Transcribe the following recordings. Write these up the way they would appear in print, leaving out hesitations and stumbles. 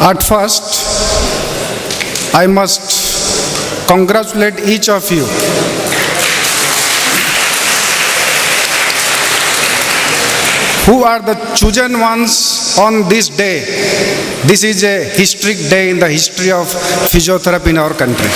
At first, I must congratulate each of you who are the chosen ones on this day. This is a historic day in the history of physiotherapy in our country.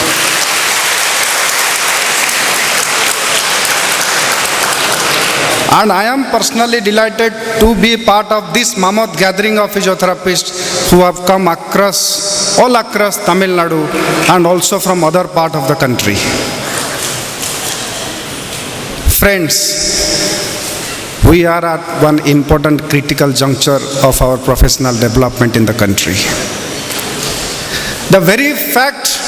And I am personally delighted to be part of this mammoth gathering of physiotherapists who have come all across Tamil Nadu and also from other part of the country. Friends, we are at one important critical juncture of our professional development in the country. The very fact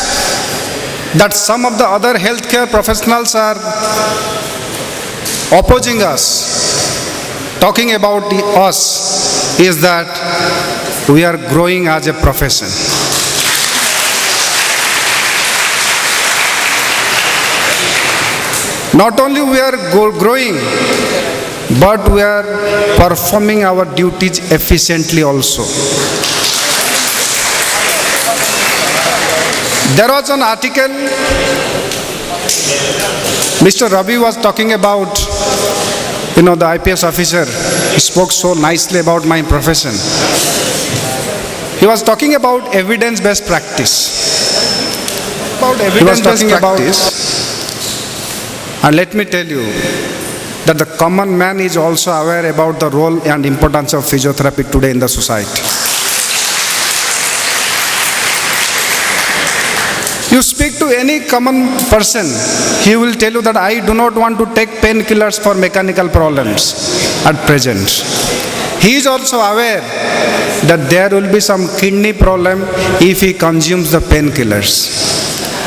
that some of the other healthcare professionals are opposing us, talking about us, is that we are growing as a profession. Not only we are growing, but we are performing our duties efficiently also. There was an article, Mr. Ravi was talking about, the IPS officer, he spoke so nicely about my profession. He was talking about evidence-based practice. And let me tell you that the common man is also aware about the role and importance of physiotherapy today in the society. You speak to any common person, he will tell you that I do not want to take painkillers for mechanical problems at present. He is also aware that there will be some kidney problem if he consumes the painkillers.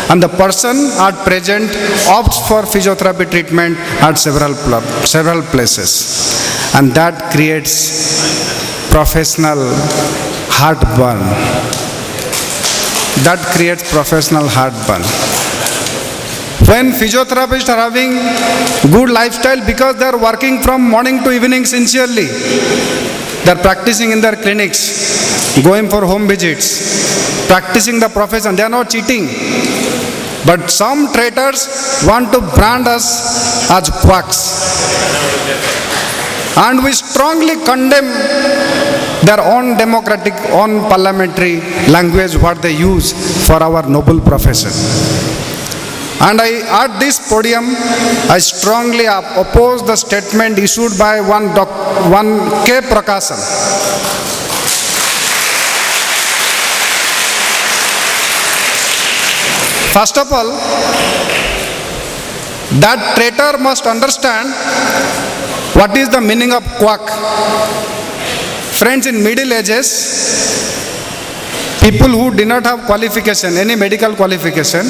And the person at present opts for physiotherapy treatment at several places. And that creates professional heartburn. When physiotherapists are having good lifestyle because they are working from morning to evening sincerely, they are practicing in their clinics, going for home visits, practicing the profession, they are not cheating. But some traitors want to brand us as quacks. And we strongly condemn their own democratic, own parliamentary language what they use for our noble profession. And at this podium, I strongly oppose the statement issued by one K. Prakasam. First of all, that traitor must understand what is the meaning of quack. Friends, in Middle Ages, people who did not have qualification, any medical qualification,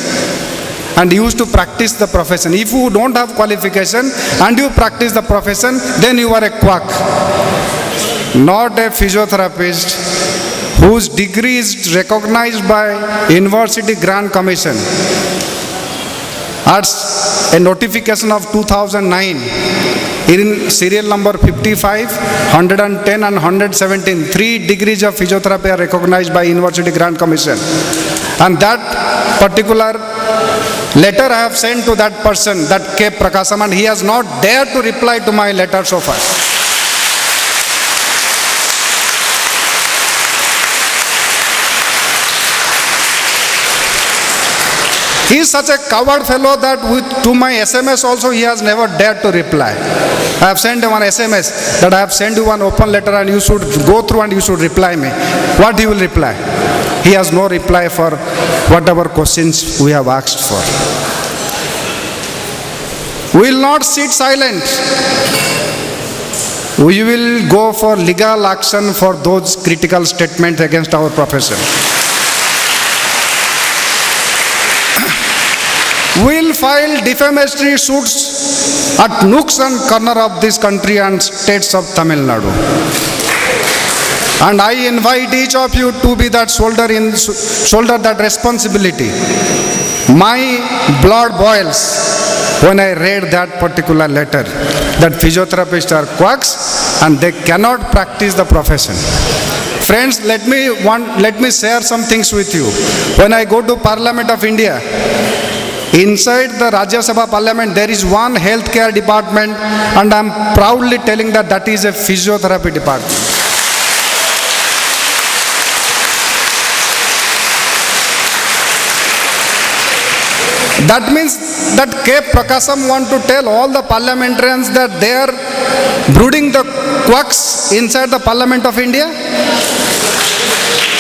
and used to practice the profession. If you don't have qualification and you practice the profession, then you are a quack. Not a physiotherapist whose degree is recognized by University Grant Commission. As a notification of 2009, in serial number 55, 110 and 117, 3 degrees of physiotherapy are recognized by University Grant Commission. And that particular letter I have sent to that person, that K. Prakasam, and he has not dared to reply to my letter so far. He is such a coward fellow that to my SMS also he has never dared to reply. I have sent him one SMS that I have sent you one open letter and you should go through and you should reply me. What he will reply? He has no reply for whatever questions we have asked for. We will not sit silent. We will go for legal action for those critical statements against our profession. We will file defamatory suits at nooks and corners of this country and states of Tamil Nadu. And I invite each of you to be that shoulder that responsibility. My blood boils when I read that particular letter, that physiotherapists are quacks and they cannot practice the profession. Friends, let me share some things with you. When I go to Parliament of India, inside the Rajya Sabha Parliament, there is one healthcare department, and I am proudly telling that is a physiotherapy department. That means that K. Prakasam want to tell all the parliamentarians that they are brooding the quacks inside the Parliament of India.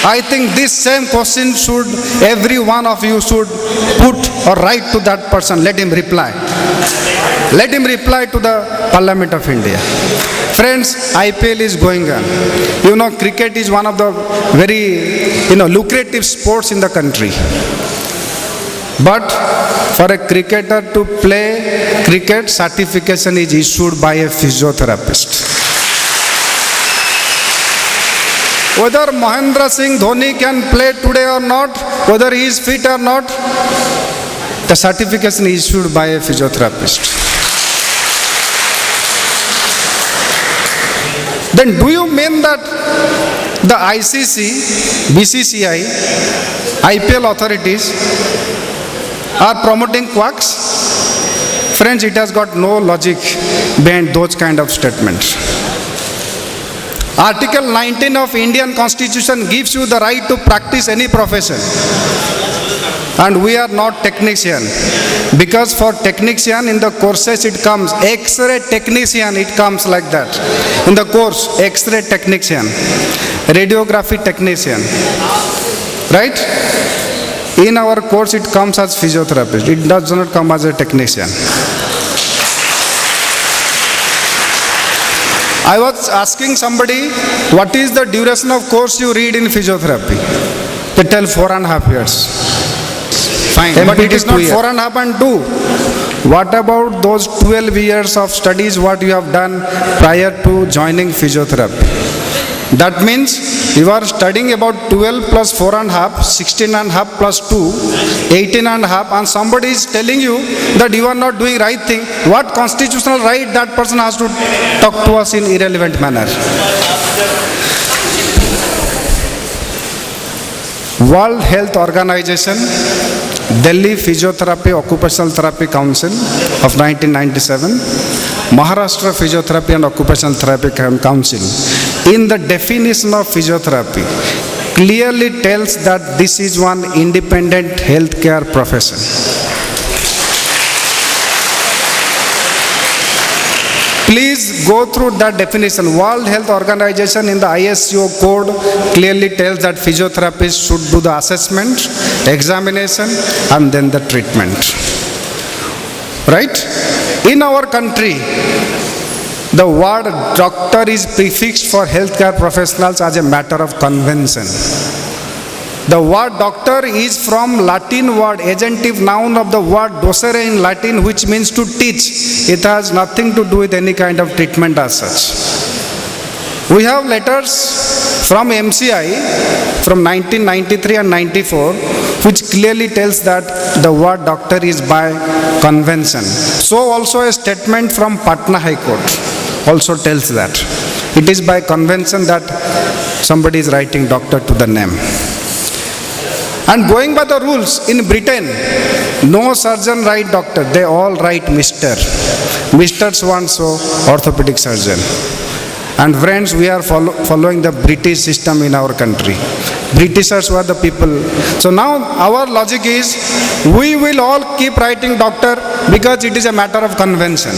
I think this same question should every one of you should put or write to that person. Let him reply. Let him reply to the Parliament of India. Friends, IPL is going on. You know, cricket is one of the very lucrative sports in the country. But for a cricketer to play cricket, certification is issued by a physiotherapist. Whether Mahendra Singh Dhoni can play today or not, whether he is fit or not, the certification is issued by a physiotherapist. Then do you mean that the ICC, BCCI, IPL authorities are promoting quacks? Friends, it has got no logic behind those kind of statements. Article 19 of Indian Constitution gives you the right to practice any profession. And we are not technician. Because for technician in the courses it comes, X-ray technician, it comes like that. In the course, X-ray technician, radiography technician. Right? In our course it comes as physiotherapist. It does not come as a technician. I was asking somebody, what is the duration of course you read in physiotherapy? They tell 4.5 years. Fine, but it is not 4.5 and 2. What about those 12 years of studies what you have done prior to joining physiotherapy? That means you are studying about 12 plus 4.5, 16.5 plus 2, 18.5, and somebody is telling you that you are not doing right thing. What constitutional right that person has to talk to us in irrelevant manner? World Health Organization, Delhi Physiotherapy Occupational Therapy Council of 1997, Maharashtra Physiotherapy and Occupational Therapy Council, in the definition of physiotherapy, clearly tells that this is one independent healthcare profession. Please go through that definition. World Health Organization in the ISO code clearly tells that physiotherapists should do the assessment, examination, and then the treatment. Right? In our country, the word doctor is prefixed for healthcare professionals as a matter of convention. The word doctor is from Latin word, agentive noun of the word docere in Latin, which means to teach. It has nothing to do with any kind of treatment as such. We have letters from MCI from 1993 and 94, which clearly tells that the word doctor is by convention. So also a statement from Patna High Court also tells that. It is by convention that somebody is writing doctor to the name. And going by the rules, in Britain, no surgeon write doctor, they all write Mr. Mr. so-and-so, orthopedic surgeon. And friends, we are following the British system in our country. Britishers were the people. So now our logic is, we will all keep writing doctor because it is a matter of convention.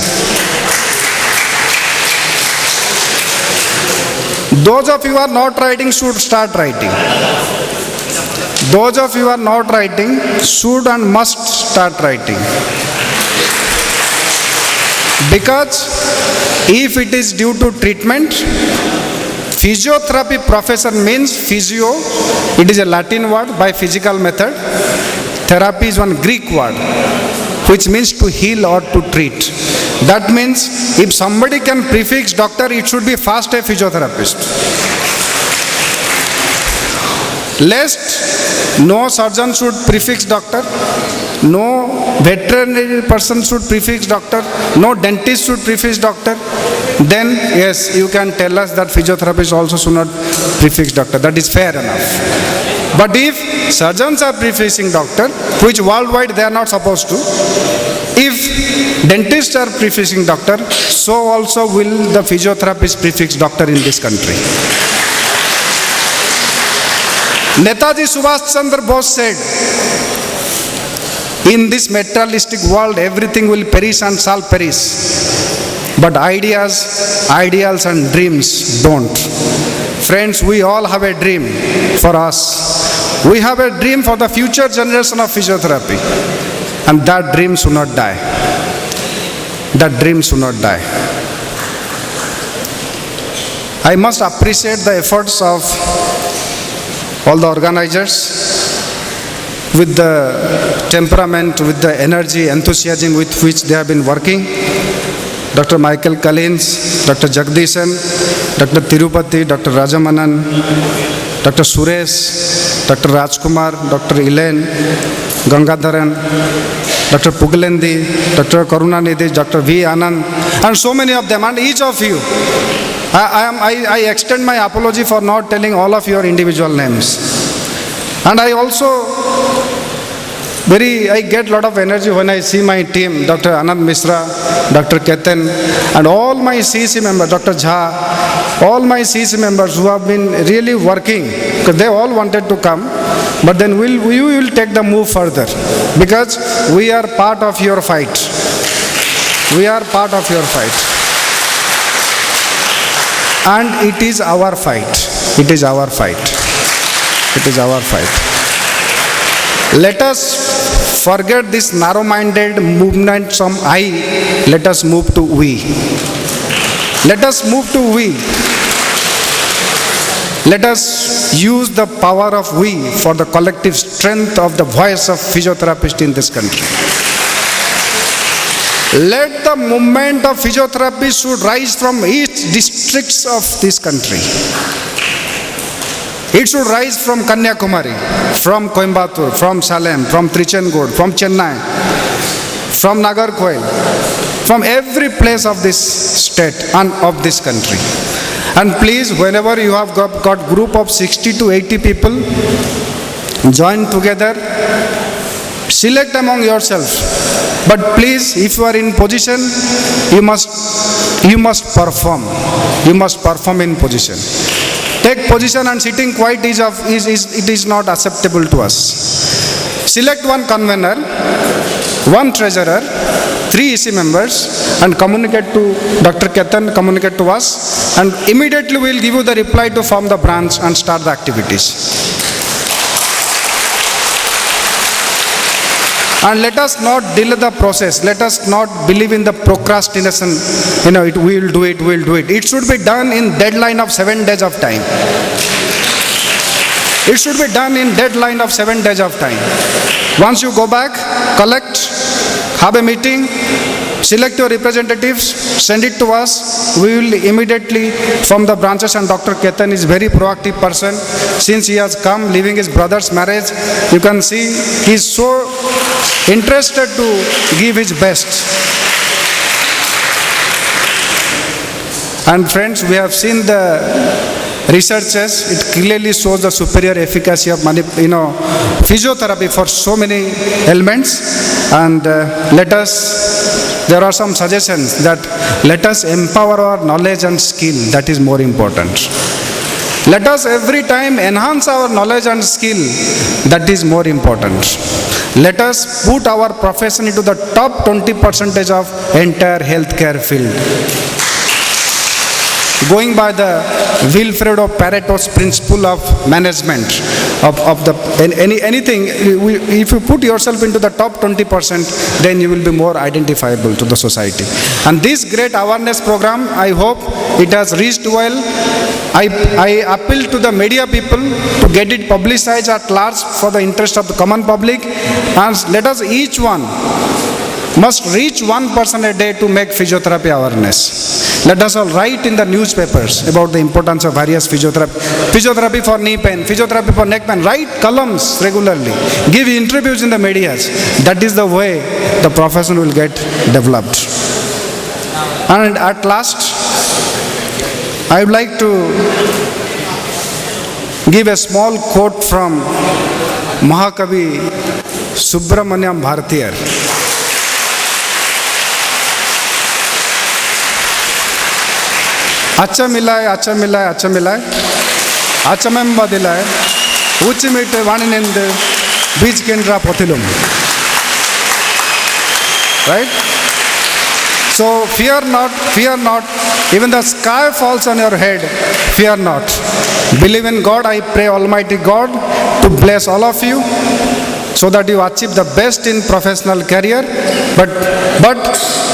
Those of you who are not writing should start writing. Those of you who are not writing should and must start writing. Because if it is due to treatment, physiotherapy profession means physio. It is a Latin word by physical method. Therapy is one Greek word which means to heal or to treat. That means if somebody can prefix doctor, it should be first a physiotherapist. Lest No surgeon should prefix doctor. No veterinary person should prefix doctor. No dentist should prefix doctor. Then yes, you can tell us that physiotherapists also should not prefix doctor. That is fair enough. But if surgeons are prefixing doctor, which worldwide they are not supposed to, if dentists are prefixing doctor, so also will the physiotherapists prefix doctor in this country. Netaji Subhash Chandra Bose said, in this materialistic world, everything will perish and shall perish. But ideas, ideals and dreams don't. Friends, we all have a dream for us. We have a dream for the future generation of physiotherapy. And that dream should not die. That dream should not die. I must appreciate the efforts of all the organizers, with the temperament, with the energy, enthusiasm with which they have been working. Dr. Michael Collins, Dr. Jagdishan, Dr. Tirupati, Dr. Rajamanan, Dr. Suresh, Dr. Rajkumar, Dr. Elaine, Gangadharan, Dr. Pugalendi, Dr. Karunanidhi, Dr. V. Anand, and so many of them, and each of you. I extend my apology for not telling all of your individual names. And I also I get a lot of energy when I see my team, Dr. Anand Misra, Dr. Ketan, and all my CC members, Dr. Jha, all my CC members who have been really working, because they all wanted to come, but then we will take the move further, because we are part of your fight. We are part of your fight. And it is our fight. It is our fight. It is our fight. Let us forget this narrow-minded movement from I. Let us move to we. Let us move to we. Let us use the power of we for the collective strength of the voice of physiotherapists in this country. Let the movement of physiotherapy should rise from each districts of this country. It should rise from Kanyakumari, from Coimbatore, from Salem, from Trichandur, from Chennai, from Nagarkoil, from every place of this state and of this country. And please, whenever you have got group of 60 to 80 people, join together, select among yourself. But please, if you are in position, you must perform. You must perform in position. Take position and sitting quiet is not acceptable to us. Select one convener, one treasurer, 3 EC members, and communicate to Dr. Ketan, communicate to us, and immediately we will give you the reply to form the branch and start the activities. And let us not delay the process. Let us not believe in the procrastination. We will do it. It should be done in deadline of 7 days of time. It should be done in deadline of 7 days of time. Once you go back, collect, have a meeting, select your representatives, send it to us. We will immediately form the branches, and Dr. Ketan is very proactive person. Since he has come, leaving his brother's marriage, you can see he is so interested to give his best. And friends, we have seen the researches. It clearly shows the superior efficacy of physiotherapy for so many ailments. And there are some suggestions that let us empower our knowledge and skill. That is more important. Let us every time enhance our knowledge and skill. That is more important. Let us put our profession into the top 20% of entire healthcare field. Going by the Wilfredo Pareto's principle of management, anything, if you put yourself into the top 20%, then you will be more identifiable to the society. And this great awareness program, I hope it has reached well. I appeal to the media people to get it publicized at large for the interest of the common public, and let us each one must reach one person a day to make physiotherapy awareness. Let us all write in the newspapers about the importance of various physiotherapy. Physiotherapy for knee pain, physiotherapy for neck pain. Write columns regularly. Give interviews in the medias. That is the way the profession will get developed. And at last, I would like to give a small quote from Mahakavi Subramanyam Bharatiyar. अच्छा मिला है, अच्छा मिला है, अच्छा मिला है, अच्छा में बदिला है, उच्च मीटे वाणी निंद बीज केंद्रा पोथिलुम. Right? So fear not, even the sky falls on your head, fear not. Believe in God. I pray Almighty God to bless all of you so that you achieve the best in professional career. But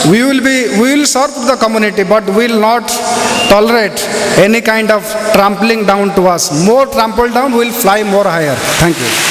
we will serve the community, but we will not tolerate any kind of trampling down to us. More trampled down, we will fly more higher. Thank you.